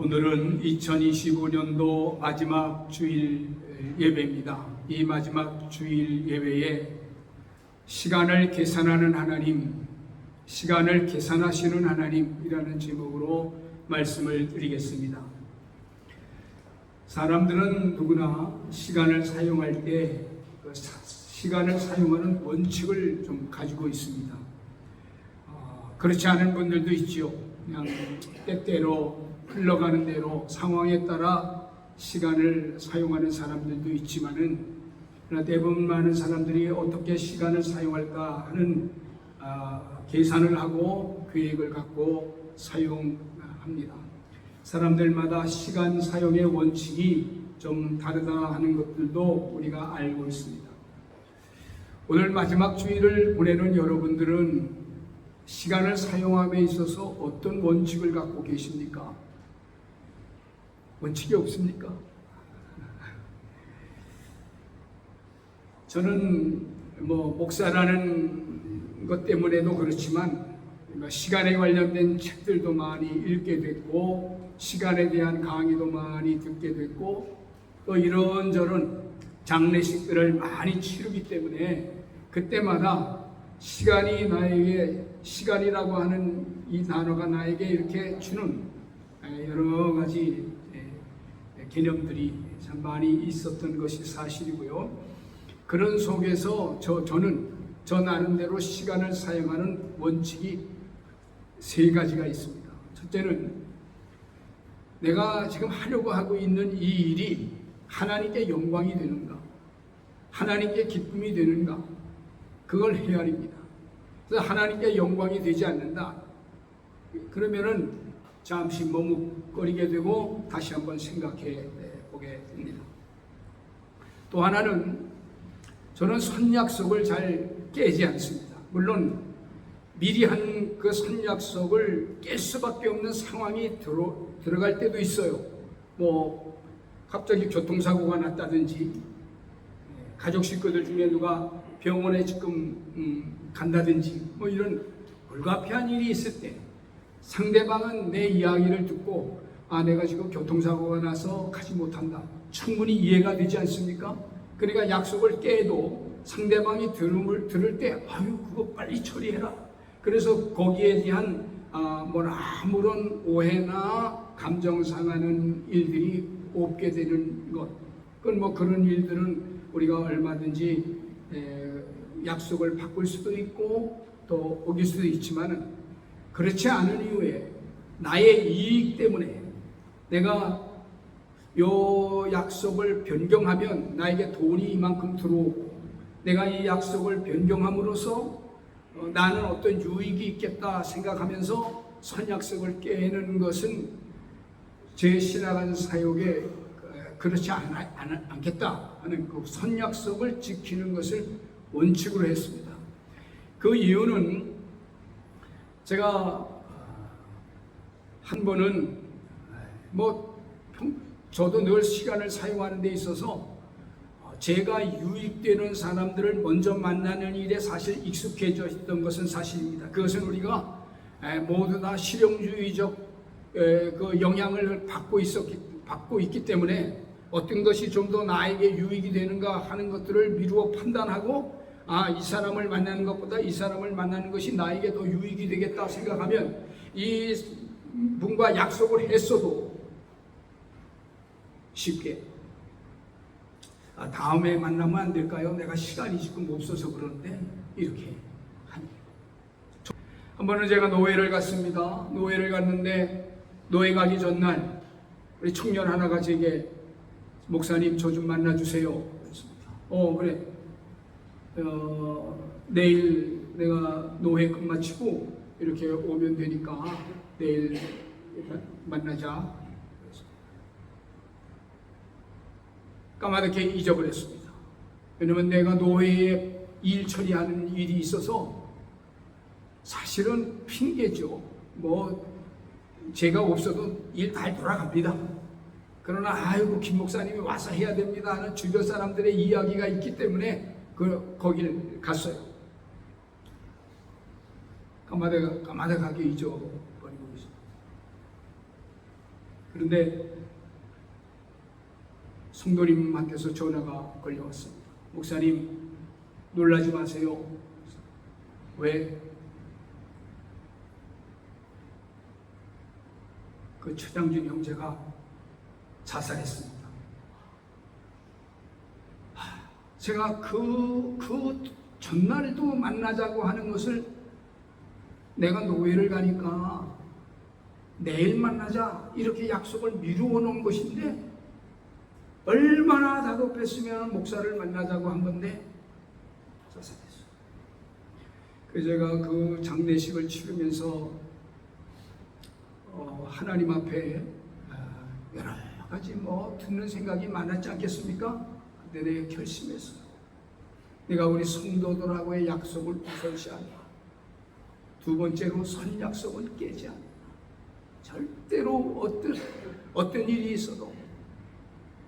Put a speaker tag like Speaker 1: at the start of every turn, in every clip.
Speaker 1: 오늘은 2025년도 마지막 주일 예배입니다. 이 마지막 주일 예배에 시간을 계산하는 하나님, 시간을 계산하시는 하나님이라는 제목으로 말씀을 드리겠습니다. 사람들은 누구나 시간을 사용할 때 시간을 사용하는 원칙을 좀 가지고 있습니다. 그렇지 않은 분들도 있죠. 그냥 때때로 흘러가는 대로 상황에 따라 시간을 사용하는 사람들도 있지만은, 그러나 대부분 많은 사람들이 어떻게 시간을 사용할까 하는 계산을 하고 계획을 갖고 사용합니다. 사람들마다 시간 사용의 원칙이 좀 다르다 하는 것들도 우리가 알고 있습니다. 오늘 마지막 주일을 보내는 여러분들은 시간을 사용함에 있어서 어떤 원칙을 갖고 계십니까? 원칙이 없습니까? 저는 목사라는 것 때문에도 그렇지만 시간에 관련된 책들도 많이 읽게 됐고, 시간에 대한 강의도 많이 듣게 됐고, 또 이런저런 장례식들을 많이 치르기 때문에 그때마다 시간이 나에게, 시간이라고 하는 이 단어가 나에게 이렇게 주는 여러 가지 개념들이 참 많이 있었던 것이 사실이고요. 그런 속에서 저는 저 나름대로 시간을 사용하는 원칙이 세 가지가 있습니다. 첫째는 내가 지금 하려고 하고 있는 이 일이 하나님께 영광이 되는가, 하나님께 기쁨이 되는가, 그걸 헤아립니다. 그래서 하나님께 영광이 되지 않는다, 그러면은 잠시 머뭇거리게 되고 다시 한번 생각해 보게 됩니다. 또 하나는 저는 선약속을 잘 깨지 않습니다. 물론 미리 한 그 선약속을 깰 수밖에 없는 상황이 들어갈 때도 있어요. 갑자기 교통사고가 났다든지, 가족 식구들 중에 누가 병원에 지금 간다든지, 이런 불가피한 일이 있을 때 상대방은 내 이야기를 듣고 내가 지금 교통사고가 나서 가지 못한다, 충분히 이해가 되지 않습니까? 그러니까 약속을 깨도 상대방이 들을 때 그거 빨리 처리해라. 그래서 거기에 대한 아무런 오해나 감정 상하는 일들이 없게 되는 것, 그건 그런 일들은 우리가 얼마든지 약속을 바꿀 수도 있고 또 어길 수도 있지만은, 그렇지 않은 이유에 나의 이익 때문에 내가 요 약속을 변경하면 나에게 돈이 이만큼 들어오고, 내가 이 약속을 변경함으로써 나는 어떤 유익이 있겠다 생각하면서 선약속을 깨는 것은 제 신앙한 사역에 그렇지 않겠다 하는 그 선약속을 지키는 것을 원칙으로 했습니다. 그 이유는 제가 한 번은 저도 늘 시간을 사용하는 데 있어서 제가 유익되는 사람들을 먼저 만나는 일에 사실 익숙해져 있던 것은 사실입니다. 그것은 우리가 모두 다 실용주의적 그 영향을 받고 있기 때문에 어떤 것이 좀 더 나에게 유익이 되는가 하는 것들을 미루어 판단하고, 이 사람을 만나는 것보다 이 사람을 만나는 것이 나에게 더 유익이 되겠다 생각하면 이 분과 약속을 했어도 쉽게 다음에 만나면 안 될까요? 내가 시간이 지금 없어서 그러는데, 이렇게 합니다. 한 번은 제가 노회를 갔습니다. 노회를 갔는데 노회 가기 전날 우리 청년 하나가 제게 목사님 저 좀 만나주세요. 그래. 내일 내가 노회 끝마치고 이렇게 오면 되니까 내일 만나자. 까마득히 잊어버렸습니다. 왜냐면 내가 노회에 일 처리하는 일이 있어서, 사실은 핑계죠. 제가 없어도 일 잘 돌아갑니다. 그러나 김 목사님이 와서 해야 됩니다 하는 주변 사람들의 이야기가 있기 때문에 거기를 갔어요. 까마득하게 잊어버리고 있습니다. 그런데 성도님한테서 전화가 걸려왔습니다. 목사님, 놀라지 마세요. 왜? 그 최장준 형제가 자살했습니다. 제가 그 전날도 만나자고 하는 것을 내가 노예를 가니까 내일 만나자 이렇게 약속을 미루어 놓은 것인데 얼마나 다급했으면 목사를 만나자고 한 건데 자살했어요. 그래서 제가 그 장례식을 치르면서 하나님 앞에 여러 가지 듣는 생각이 많았지 않겠습니까? 근데 내가 결심했어요. 내가 우리 성도들하고의 약속을 우선시하라. 두 번째로 선 약속은 깨지 않는다. 절대로 어떤 일이 있어도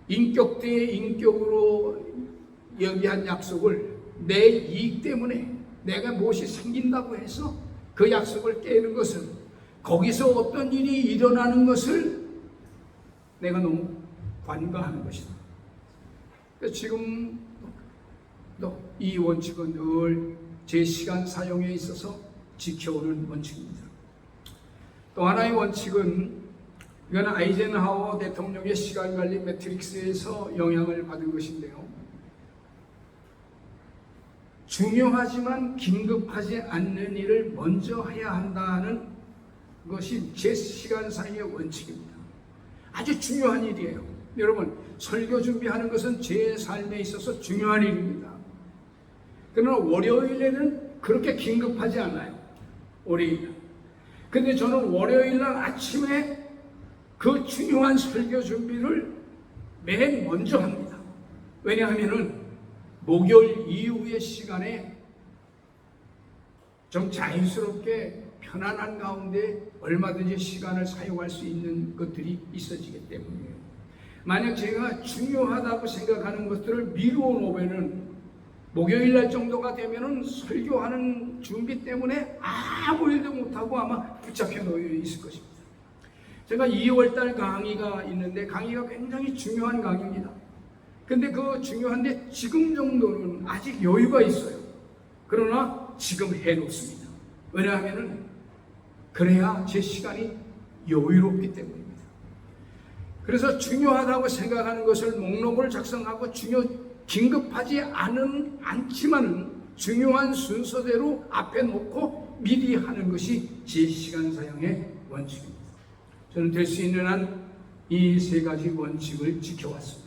Speaker 1: 인격 대 인격으로 여기한 약속을 내 이익 때문에 내가 무엇이 생긴다고 해서 그 약속을 깨는 것은 거기서 어떤 일이 일어나는 것을 내가 너무 관가하는 것이다. 지금 이 원칙은 늘 제 시간 사용에 있어서 지켜오는 원칙입니다. 또 하나의 원칙은 이건 아이젠하워 대통령의 시간관리 매트릭스에서 영향을 받은 것인데요. 중요하지만 긴급하지 않는 일을 먼저 해야 한다는 것이 제 시간 사용의 원칙입니다. 아주 중요한 일이에요. 여러분, 설교 준비하는 것은 제 삶에 있어서 중요한 일입니다. 그러나 월요일에는 그렇게 긴급하지 않아요. 월요일. 근데 저는 월요일 날 아침에 그 중요한 설교 준비를 맨 먼저 합니다. 왜냐하면은 목요일 이후의 시간에 좀 자연스럽게 편안한 가운데 얼마든지 시간을 사용할 수 있는 것들이 있어지기 때문이에요. 만약 제가 중요하다고 생각하는 것들을 미루어 놓으면은 목요일날 정도가 되면은 설교하는 준비 때문에 아무 일도 못하고 아마 붙잡혀 놓여 있을 것입니다. 제가 2월달 강의가 있는데 강의가 굉장히 중요한 강의입니다. 근데 그 중요한데 지금 정도는 아직 여유가 있어요. 그러나 지금 해놓습니다. 왜냐하면은 그래야 제 시간이 여유롭기 때문입니다. 그래서 중요하다고 생각하는 것을 목록을 작성하고 긴급하지 않지만은 중요한 순서대로 앞에 놓고 미리 하는 것이 제 시간 사용의 원칙입니다. 저는 될 수 있는 한 이 세 가지 원칙을 지켜왔습니다.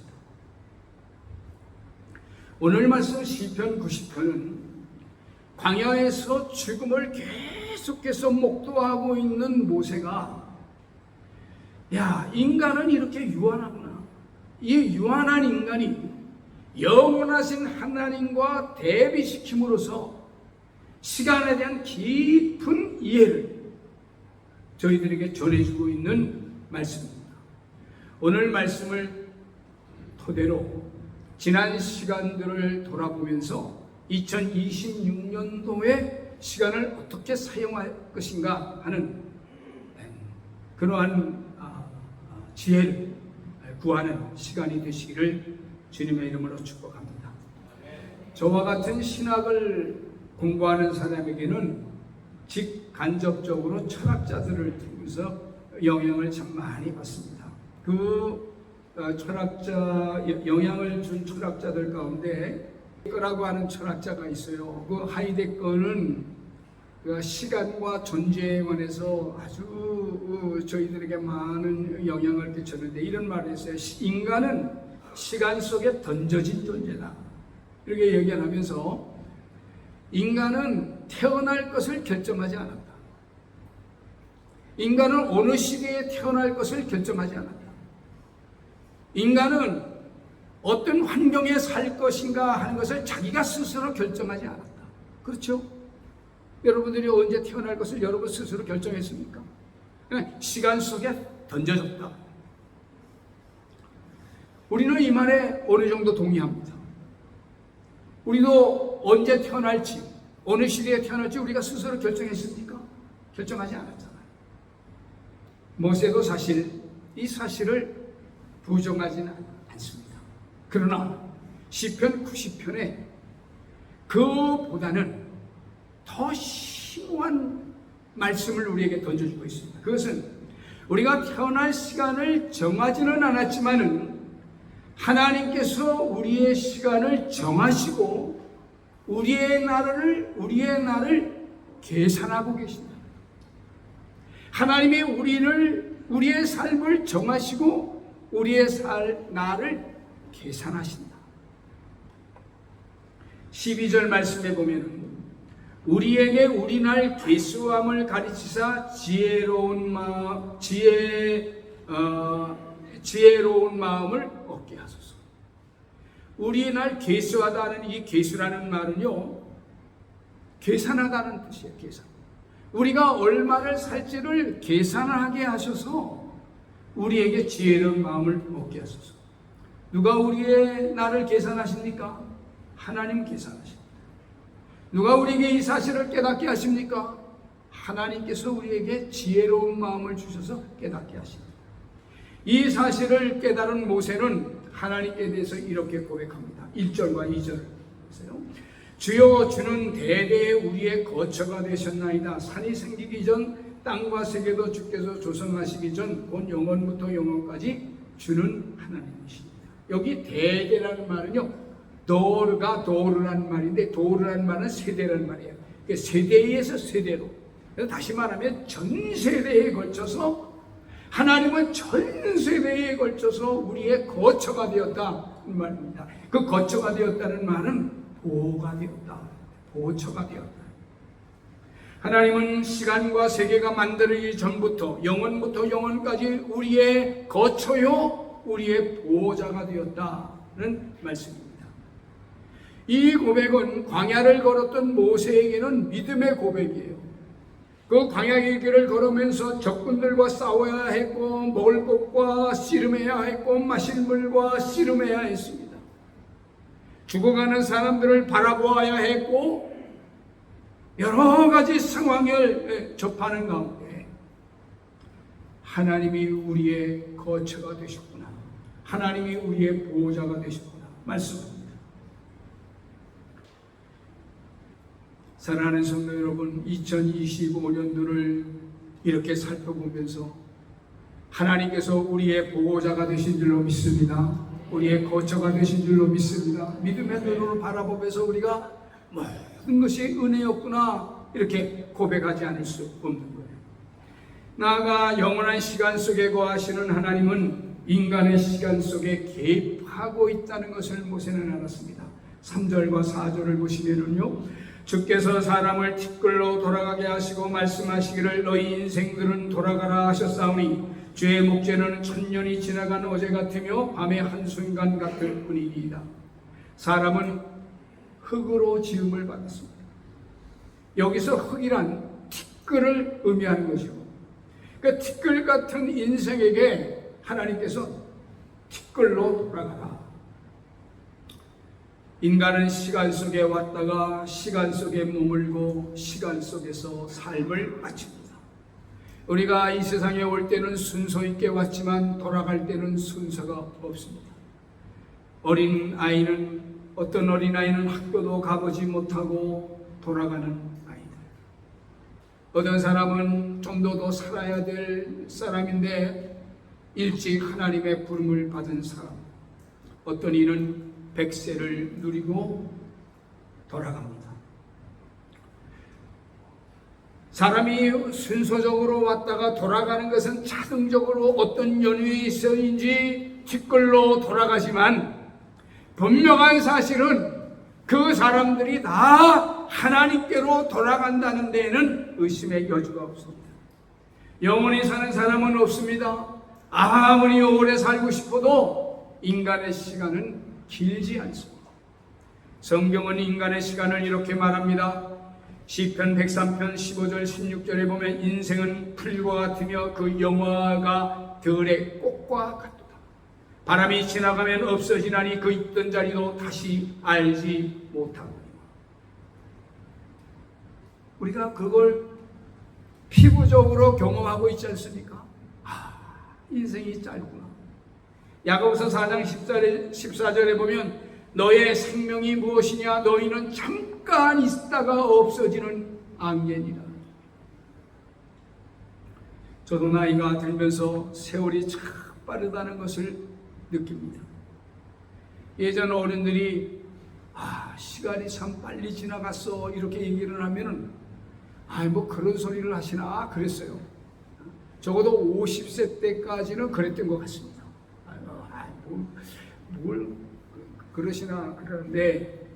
Speaker 1: 오늘 말씀 시편 90편은 광야에서 죽음을 계속해서 목도하고 있는 모세가 인간은 이렇게 유한하구나. 이 유한한 인간이 영원하신 하나님과 대비시킴으로써 시간에 대한 깊은 이해를 저희들에게 전해주고 있는 말씀입니다. 오늘 말씀을 토대로 지난 시간들을 돌아보면서 2026년도의 시간을 어떻게 사용할 것인가 하는 그러한 지혜를 구하는 시간이 되시기를 주님의 이름으로 축복합니다. 저와 같은 신학을 공부하는 사람에게는 직간접적으로 철학자들을 통해서 영향을 참 많이 받습니다. 그 영향을 준 철학자들 가운데 하이데거라고 하는 철학자가 있어요. 그 하이데거는 그 시간과 존재에 관해서 아주 저희들에게 많은 영향을 끼쳤는데 이런 말을 했어요. 인간은 시간 속에 던져진 존재다. 이렇게 얘기하면서 인간은 태어날 것을 결정하지 않았다. 인간은 어느 시대에 태어날 것을 결정하지 않았다. 인간은 어떤 환경에 살 것인가 하는 것을 자기가 스스로 결정하지 않았다. 그렇죠? 여러분들이 언제 태어날 것을 여러분 스스로 결정했습니까? 시간 속에 던져졌다. 우리는 이 말에 어느 정도 동의합니다. 우리도 언제 태어날지, 어느 시대에 태어날지 우리가 스스로 결정했습니까? 결정하지 않았잖아요. 모세도 사실 이 사실을 부정하지는 않습니다. 그러나 시편 90편에 그보다는 더 심오한 말씀을 우리에게 던져주고 있습니다. 그것은 우리가 태어날 시간을 정하지는 않았지만은 하나님께서 우리의 시간을 정하시고 우리의 날을 계산하고 계신다. 하나님이 우리의 삶을 정하시고 우리의 날을 계산하신다. 12절 말씀에 보면 우리에게 우리 날 계수함을 가르치사 지혜로운 마음을 얻게 하소서. 우리 날 계수하다는 이 계수라는 말은요, 계산하다는 뜻이에요. 계산. 우리가 얼마를 살지를 계산하게 하셔서 우리에게 지혜로운 마음을 얻게 하소서. 누가 우리의 날을 계산하십니까? 하나님 계산하십니다. 누가 우리에게 이 사실을 깨닫게 하십니까? 하나님께서 우리에게 지혜로운 마음을 주셔서 깨닫게 하십니다. 이 사실을 깨달은 모세는 하나님께 대해서 이렇게 고백합니다. 1절과 2절 보세요. 주여 주는 대대에 우리의 거처가 되셨나이다. 산이 생기기 전 땅과 세계도 주께서 조성하시기 전 곧 영원부터 영원까지 주는 하나님이십니다. 여기 대대라는 말은요, 도르가 도르라는 말인데, 도르라는 말은 세대라는 말이에요. 세대에서 세대로. 다시 말하면 전 세대에 걸쳐서 하나님은 전 세대에 걸쳐서 우리의 거처가 되었다 이 말입니다. 그 거처가 되었다는 말은 보호가 되었다, 보호처가 되었다. 하나님은 시간과 세계가 만들어지기 전부터 영원부터 영원까지 우리의 거처요, 우리의 보호자가 되었다는 말씀입니다. 이 고백은 광야를 걸었던 모세에게는 믿음의 고백이에요. 그 광야의 길을 걸으면서 적군들과 싸워야 했고, 먹을 것과 씨름해야 했고, 마실 물과 씨름해야 했습니다. 죽어가는 사람들을 바라보아야 했고, 여러 가지 상황을 접하는 가운데 하나님이 우리의 거처가 되셨구나, 하나님이 우리의 보호자가 되셨구나 말씀합니다. 사랑하는 성도 여러분, 2025년도를 이렇게 살펴보면서 하나님께서 우리의 보호자가 되신 줄로 믿습니다. 우리의 거처가 되신 줄로 믿습니다. 믿음의 눈으로 바라보면서 우리가 모든 것이 은혜였구나 이렇게 고백하지 않을 수 없는 거예요. 나아가 영원한 시간 속에 거하시는 하나님은 인간의 시간 속에 개입하고 있다는 것을 모세는 알았습니다. 3절과 4절을 보시면은요, 주께서 사람을 티끌로 돌아가게 하시고 말씀하시기를 너희 인생들은 돌아가라 하셨사오니 주의 목전에는 천년이 지나간 어제 같으며 밤의 한순간 같을 뿐이니이다. 사람은 흙으로 지음을 받았습니다. 여기서 흙이란 티끌을 의미하는 것이고, 그 티끌 같은 인생에게 하나님께서 티끌로 돌아가라. 인간은 시간 속에 왔다가 시간 속에 머물고 시간 속에서 삶을 마칩니다. 우리가 이 세상에 올 때는 순서 있게 왔지만 돌아갈 때는 순서가 없습니다. 어떤 어린아이는 학교도 가보지 못하고 돌아가는 아이들, 어떤 사람은 좀 더 살아야 될 사람인데 일찍 하나님의 부름을 받은 사람, 어떤 이는 100세를 누리고 돌아갑니다. 사람이 순서적으로 왔다가 돌아가는 것은 자동적으로 어떤 연유에 있어인지 티끌로 돌아가지만, 분명한 사실은 그 사람들이 다 하나님께로 돌아간다는 데에는 의심의 여지가 없습니다. 영원히 사는 사람은 없습니다. 아무리 오래 살고 싶어도 인간의 시간은 길지 않습니다. 성경은 인간의 시간을 이렇게 말합니다. 시편 103편 15절 16절에 보면 인생은 풀과 같으며 그 영화가 들의 꽃과 같도다. 바람이 지나가면 없어지나니 그 있던 자리도 다시 알지 못하고. 우리가 그걸 피부적으로 경험하고 있지 않습니까? 인생이 짧구나. 야고보서 4장 14절에 보면 너의 생명이 무엇이냐? 너희는 잠깐 있다가 없어지는 안개니라. 저도 나이가 들면서 세월이 참 빠르다는 것을 느낍니다. 예전 어른들이 시간이 참 빨리 지나갔어 이렇게 얘기를 하면은 뭐 그런 소리를 하시나 그랬어요. 적어도 50세 때까지는 그랬던 것 같습니다. 뭘 그러시나 그러는데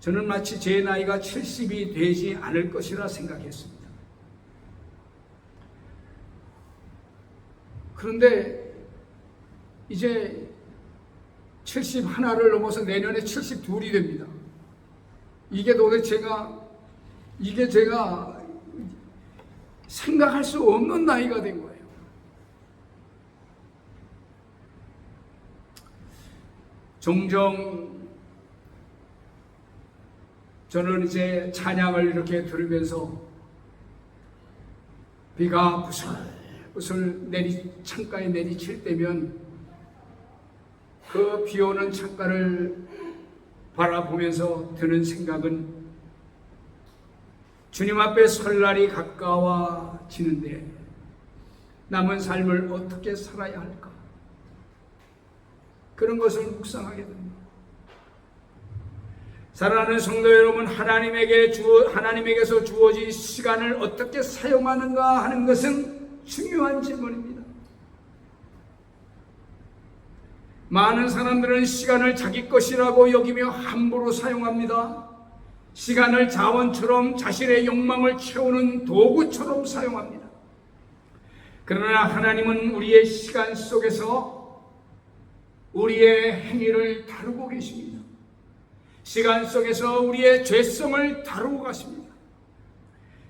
Speaker 1: 저는 마치 제 나이가 70이 되지 않을 것이라 생각했습니다. 그런데 이제 71를 넘어서 내년에 72이 됩니다. 이게 도대체 제가 생각할 수 없는 나이가 된 거예요. 종종 저는 이제 찬양을 이렇게 들으면서 비가 부슬부슬 창가에 내리칠 때면 그 비오는 창가를 바라보면서 드는 생각은 주님 앞에 설날이 가까워지는데 남은 삶을 어떻게 살아야 할까? 그런 것을 묵상하게 됩니다. 사랑하는 성도 여러분, 하나님에게서 주어진 시간을 어떻게 사용하는가 하는 것은 중요한 질문입니다. 많은 사람들은 시간을 자기 것이라고 여기며 함부로 사용합니다. 시간을 자원처럼 자신의 욕망을 채우는 도구처럼 사용합니다. 그러나 하나님은 우리의 시간 속에서 우리의 행위를 다루고 계십니다. 시간 속에서 우리의 죄성을 다루고 가십니다.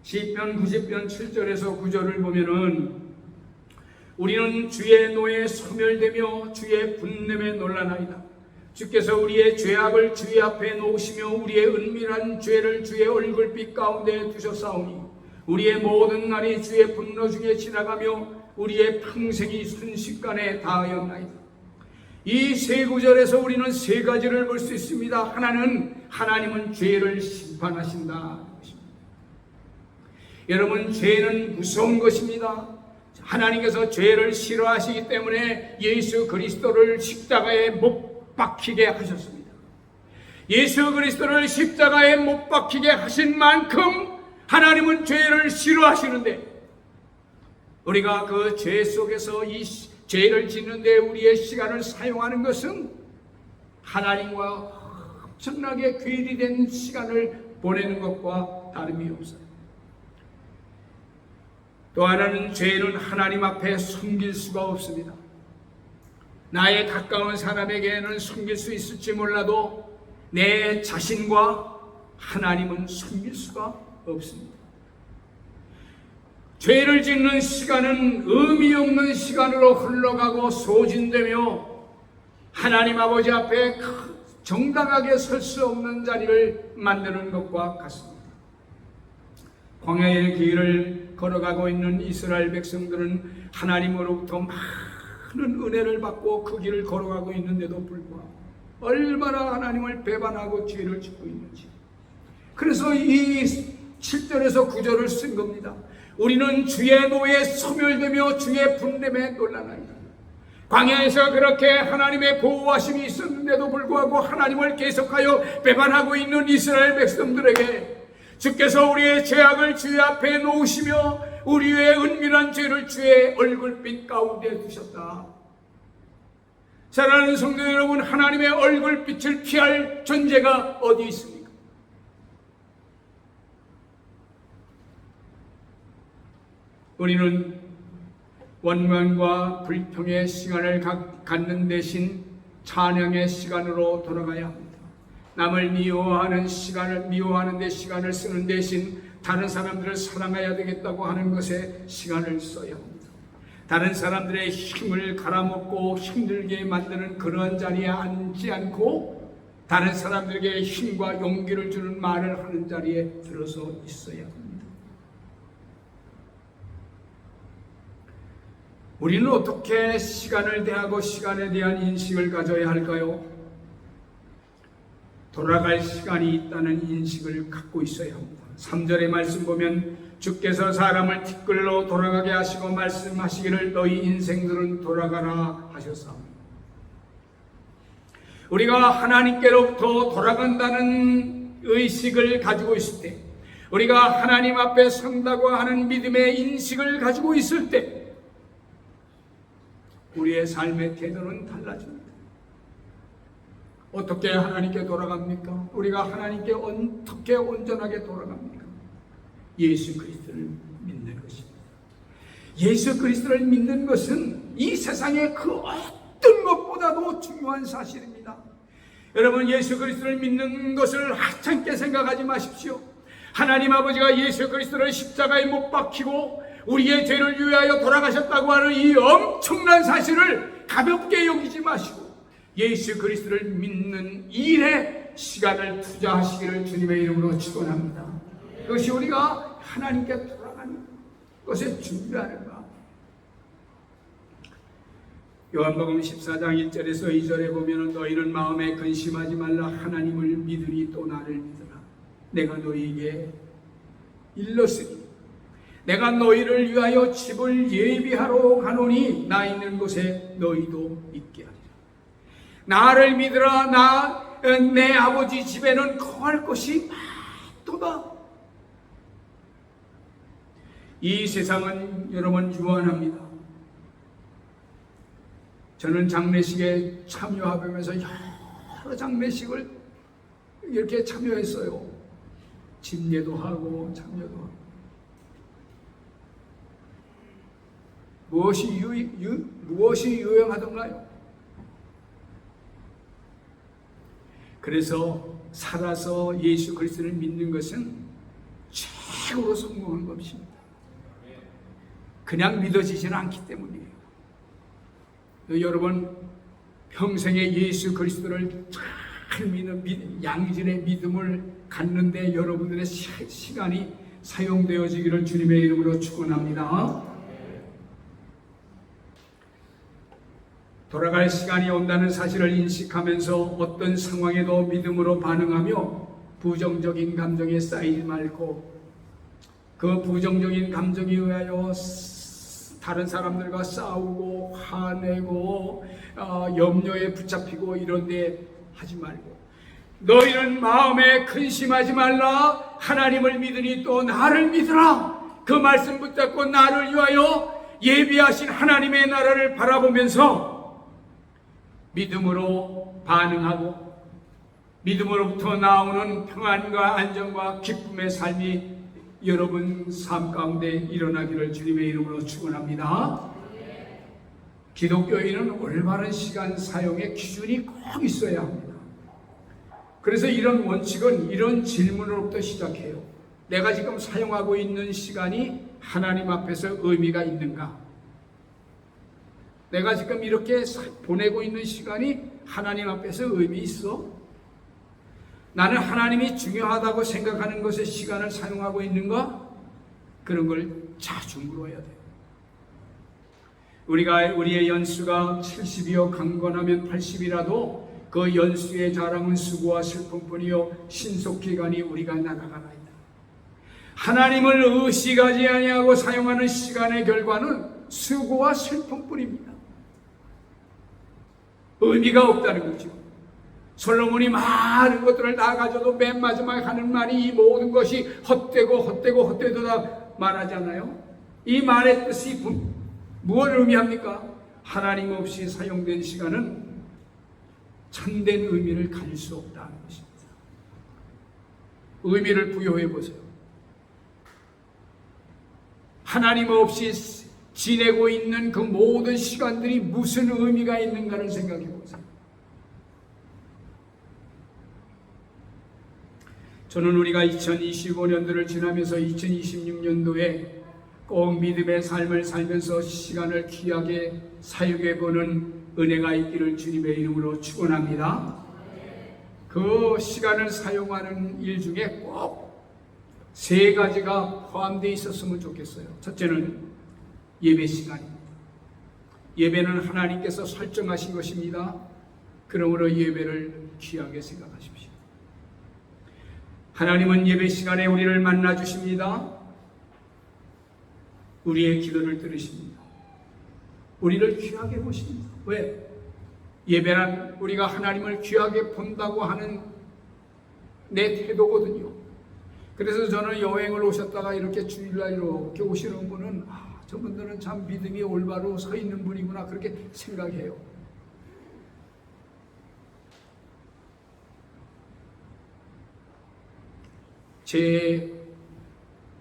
Speaker 1: 시편 90편 7절에서 9절을 보면은 우리는 주의 노에 소멸되며 주의 분냄에 놀라나이다. 주께서 우리의 죄악을 주의 앞에 놓으시며 우리의 은밀한 죄를 주의 얼굴빛 가운데 두셨사오니 우리의 모든 날이 주의 분노 중에 지나가며 우리의 평생이 순식간에 다하였나이다. 이 세 구절에서 우리는 세 가지를 볼 수 있습니다. 하나님은 죄를 심판하신다. 여러분, 죄는 무서운 것입니다. 하나님께서 죄를 싫어하시기 때문에 예수 그리스도를 십자가에 못 박히게 하셨습니다. 예수 그리스도를 십자가에 못 박히게 하신 만큼 하나님은 죄를 싫어하시는데 우리가 그 죄 속에서 이 죄를 짓는데 우리의 시간을 사용하는 것은 하나님과 엄청나게 괴리된 시간을 보내는 것과 다름이 없어요. 또 하나는 죄는 하나님 앞에 숨길 수가 없습니다. 나의 가까운 사람에게는 숨길 수 있을지 몰라도 내 자신과 하나님은 숨길 수가 없습니다. 죄를 짓는 시간은 의미 없는 시간으로 흘러가고 소진되며 하나님 아버지 앞에 정당하게 설 수 없는 자리를 만드는 것과 같습니다. 광야의 길을 걸어가고 있는 이스라엘 백성들은 하나님으로부터 많은 은혜를 받고 그 길을 걸어가고 있는데도 불구하고 얼마나 하나님을 배반하고 죄를 짓고 있는지. 그래서 이 7절에서 9절을 쓴 겁니다. 우리는 주의 노에 소멸되며 주의 분냄에 놀라나이다. 광야에서 그렇게 하나님의 보호하심이 있었는데도 불구하고 하나님을 계속하여 배반하고 있는 이스라엘 백성들에게 주께서 우리의 죄악을 주의 앞에 놓으시며 우리의 은밀한 죄를 주의 얼굴빛 가운데 두셨다. 사랑하는 성도 여러분, 하나님의 얼굴빛을 피할 존재가 어디 있습니까? 우리는 원망과 불평의 시간을 갖는 대신 찬양의 시간으로 돌아가야 합니다. 남을 미워하는 데 시간을 쓰는 대신 다른 사람들을 사랑해야 되겠다고 하는 것에 시간을 써야 합니다. 다른 사람들의 힘을 갈아먹고 힘들게 만드는 그런 자리에 앉지 않고 다른 사람들에게 힘과 용기를 주는 말을 하는 자리에 들어서 있어야 합니다. 우리는 어떻게 시간을 대하고 시간에 대한 인식을 가져야 할까요? 돌아갈 시간이 있다는 인식을 갖고 있어야 합니다. 3절의 말씀 보면 주께서 사람을 티끌로 돌아가게 하시고 말씀하시기를 너희 인생들은 돌아가라 하셨사옵니다. 우리가 하나님께로부터 돌아간다는 의식을 가지고 있을 때, 우리가 하나님 앞에 선다고 하는 믿음의 인식을 가지고 있을 때 우리의 삶의 태도는 달라집니다. 어떻게 하나님께 돌아갑니까? 우리가 하나님께 어떻게 온전하게 돌아갑니까? 예수 그리스도를 믿는 것입니다. 예수 그리스도를 믿는 것은 이 세상의 그 어떤 것보다도 중요한 사실입니다. 여러분, 예수 그리스도를 믿는 것을 하찮게 생각하지 마십시오. 하나님 아버지가 예수 그리스도를 십자가에 못 박히고 우리의 죄를 위하여 돌아가셨다고 하는 이 엄청난 사실을 가볍게 여기지 마시고 예수 그리스도를 믿는 일에 시간을 투자하시기를 주님의 이름으로 축원합니다. 그것이 우리가 하나님께 돌아가는 것에 준비하는 것. 요한복음 14장 1절에서 2절에 보면 너희는 마음에 근심하지 말라. 하나님을 믿으니 또 나를 믿으라. 내가 너희에게 일렀으니 내가 너희를 위하여 집을 예비하러 가노니 나 있는 곳에 너희도 있게 하리라. 나를 믿으라. 내 아버지 집에는 거할 것이 많도다. 이 세상은 여러분 유한합니다. 저는 장례식에 참여하면서 여러 장례식을 이렇게 참여했어요. 집례도 하고 참여도 하고. 무엇이 유행하던가요? 그래서 살아서 예수 그리스도를 믿는 것은 최고로 성공한 것입니다. 그냥 믿어지지는 않기 때문이에요. 여러분, 평생에 예수 그리스도를 잘 믿는 양질의 믿음을 갖는데 여러분들의 시간이 사용되어지기를 주님의 이름으로 축원합니다. 돌아갈 시간이 온다는 사실을 인식하면서 어떤 상황에도 믿음으로 반응하며 부정적인 감정에 쌓이지 말고 그 부정적인 감정에 의하여 다른 사람들과 싸우고 화내고 염려에 붙잡히고 이런 데 하지 말고 너희는 마음에 근심하지 말라. 하나님을 믿으니 또 나를 믿으라. 그 말씀 붙잡고 나를 위하여 예비하신 하나님의 나라를 바라보면서 믿음으로 반응하고 믿음으로부터 나오는 평안과 안정과 기쁨의 삶이 여러분 삶 가운데 일어나기를 주님의 이름으로 축원합니다. 기독교인은 올바른 시간 사용의 기준이 꼭 있어야 합니다. 그래서 이런 원칙은 이런 질문으로부터 시작해요. 내가 지금 사용하고 있는 시간이 하나님 앞에서 의미가 있는가? 내가 지금 이렇게 보내고 있는 시간이 하나님 앞에서 의미 있어? 나는 하나님이 중요하다고 생각하는 것에 시간을 사용하고 있는가? 그런 걸 자주 물어야 돼요. 우리의 연수가 70이요 강건하면 80이라도 그 연수의 자랑은 수고와 슬픔뿐이요 신속기간이 우리가 나가나이다. 하나님을 의식하지 아니하고 사용하는 시간의 결과는 수고와 슬픔뿐입니다. 의미가 없다는 거죠. 솔로몬이 많은 것들을 다 가져도 맨 마지막에 하는 말이 이 모든 것이 헛되도다 말하잖아요. 이 말의 뜻이 무엇을 의미합니까? 하나님 없이 사용된 시간은 참된 의미를 가질 수 없다는 것입니다. 의미를 부여해 보세요. 하나님 없이 지내고 있는 그 모든 시간들이 무슨 의미가 있는가를 생각해 보세요. 저는 우리가 2025년도를 지나면서 2026년도에 꼭 믿음의 삶을 살면서 시간을 귀하게 사용해 보는 은혜가 있기를 주님의 이름으로 축원합니다. 그 시간을 사용하는 일 중에 꼭 세 가지가 포함되어 있었으면 좋겠어요. 첫째는 예배 시간입니다. 예배는 하나님께서 설정하신 것입니다. 그러므로 예배를 귀하게 생각하십시오. 하나님은 예배 시간에 우리를 만나 주십니다. 우리의 기도를 들으십니다. 우리를 귀하게 보십니다. 왜? 예배란 우리가 하나님을 귀하게 본다고 하는 내 태도거든요. 그래서 저는 여행을 오셨다가 이렇게 주일날 이렇게 오시는 분은 저분들은 참 믿음이 올바로 서 있는 분이구나 그렇게 생각해요.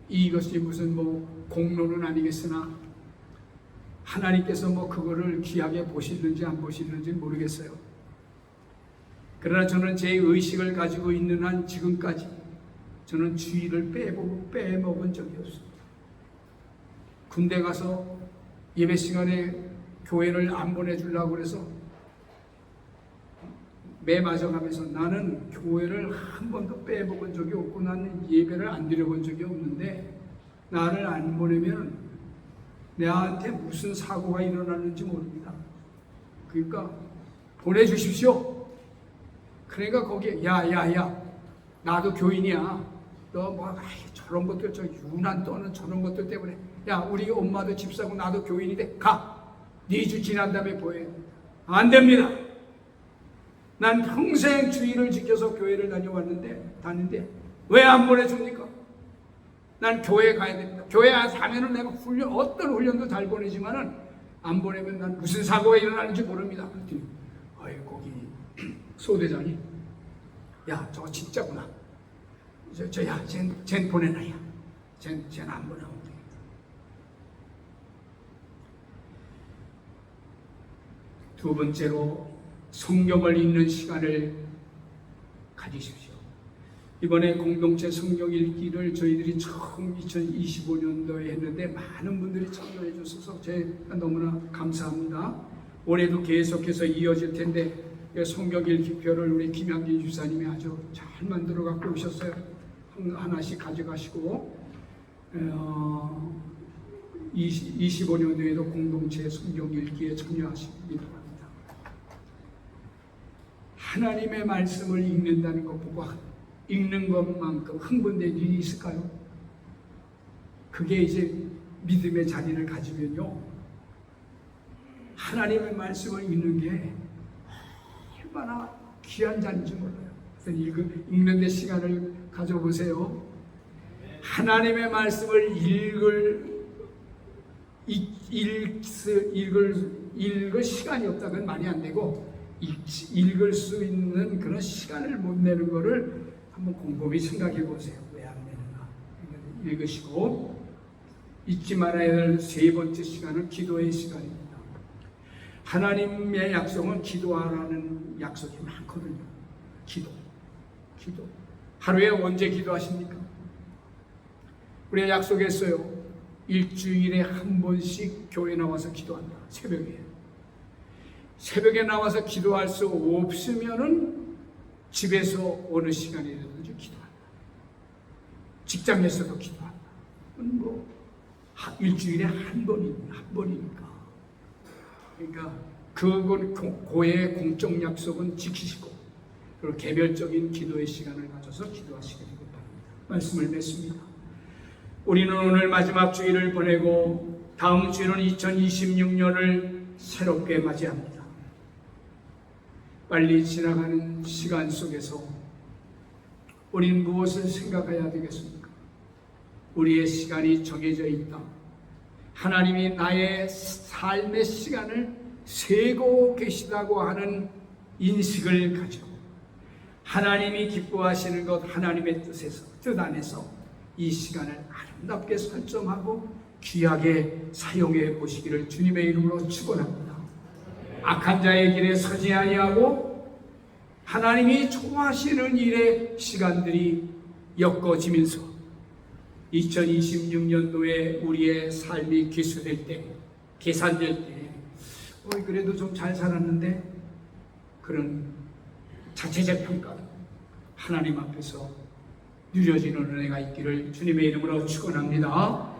Speaker 1: 이것이 무슨 공로는 아니겠으나 하나님께서 그거를 귀하게 보시는지 안 보시는지 모르겠어요. 그러나 저는 제 의식을 가지고 있는 한 지금까지 저는 주일을 빼먹은 적이 없습니다. 군대 가서 예배 시간에 교회를 안 보내주려고 그래서 매 맞아가면서 나는 교회를 한 번도 빼먹은 적이 없고 나는 예배를 안 드려본 적이 없는데 나를 안 보내면 내한테 무슨 사고가 일어나는지 모릅니다. 그러니까 보내주십시오. 그러니까 거기에 야 나도 교인이야. 너 저런 것들 저 유난 떠는 저런 것들 때문에 야 우리 엄마도 집사고 나도 교인인데 가. 2주 지난 다음에 보여. 안 됩니다. 난 평생 주의를 지켜서 교회를 다니는데 왜 안 보내줍니까? 난 교회 가야 됩니다. 교회 가면은 내가 어떤 훈련도 잘 보내지만은 안 보내면 난 무슨 사고가 일어나는지 모릅니다. 그랬더니 거기 소대장이 야 저거 진짜구나. 쟨 보내놔야. 쟨 안 보내면 되겠다. 두 번째로 성경을 읽는 시간을 가지십시오. 이번에 공동체 성경 읽기를 저희들이 처음 2025년도에 했는데 많은 분들이 참여해 주셔서 제가 너무나 감사합니다. 올해도 계속해서 이어질 텐데 성경 읽기표를 우리 김양진 집사님이 아주 잘 만들어 갖고 오셨어요. 하나씩 가져가시고 25년도에도 공동체 성경 읽기에 참여하시기 바랍니다. 하나님의 말씀을 읽는다는 것 보고 읽는 것만큼 흥분된 일이 있을까요? 그게 이제 믿음의 자리를 가지면요 하나님의 말씀을 읽는 게 얼마나 귀한 자리인지 몰라요. 그래서 읽는 데 시간을 가져보세요. 하나님의 말씀을 읽을 시간이 없다면 말이 안 되고 읽을 수 있는 그런 시간을 못 내는 거를 한번 곰곰이 생각해 보세요. 왜 안 되는가? 읽으시고 잊지 말아야 할 세 번째 시간은 기도의 시간입니다. 하나님의 약속은 기도하라는 약속이 많거든요. 기도. 하루에 언제 기도하십니까? 우리가 약속했어요. 일주일에 한 번씩 교회 나와서 기도한다. 새벽에 나와서 기도할 수 없으면은 집에서 어느 시간이라든지 기도한다. 직장에서도 기도한다. 일주일에 한 번이니까. 그러니까 그건 교회의 공적 약속은 지키시고 그리고 개별적인 기도의 시간을 가져서 기도하시기 바랍니다. 말씀을 맺습니다. 우리는 오늘 마지막 주일을 보내고 다음 주일은 2026년을 새롭게 맞이합니다. 빨리 지나가는 시간 속에서 우리는 무엇을 생각해야 되겠습니까? 우리의 시간이 정해져 있다. 하나님이 나의 삶의 시간을 세고 계시다고 하는 인식을 가지고 하나님이 기뻐하시는 것 하나님의 뜻 안에서 이 시간을 아름답게 설정하고 귀하게 사용해 보시기를 주님의 이름으로 축원합니다. 악한 자의 길에 서지 아니하고 하나님이 좋아하시는 일의 시간들이 엮어지면서 2026년도에 우리의 삶이 기수될 때, 계산될 때 그래도 좀 잘 살았는데 그런 자체적 평가 하나님 앞에서 누려지는 은혜가 있기를 주님의 이름으로 축원합니다.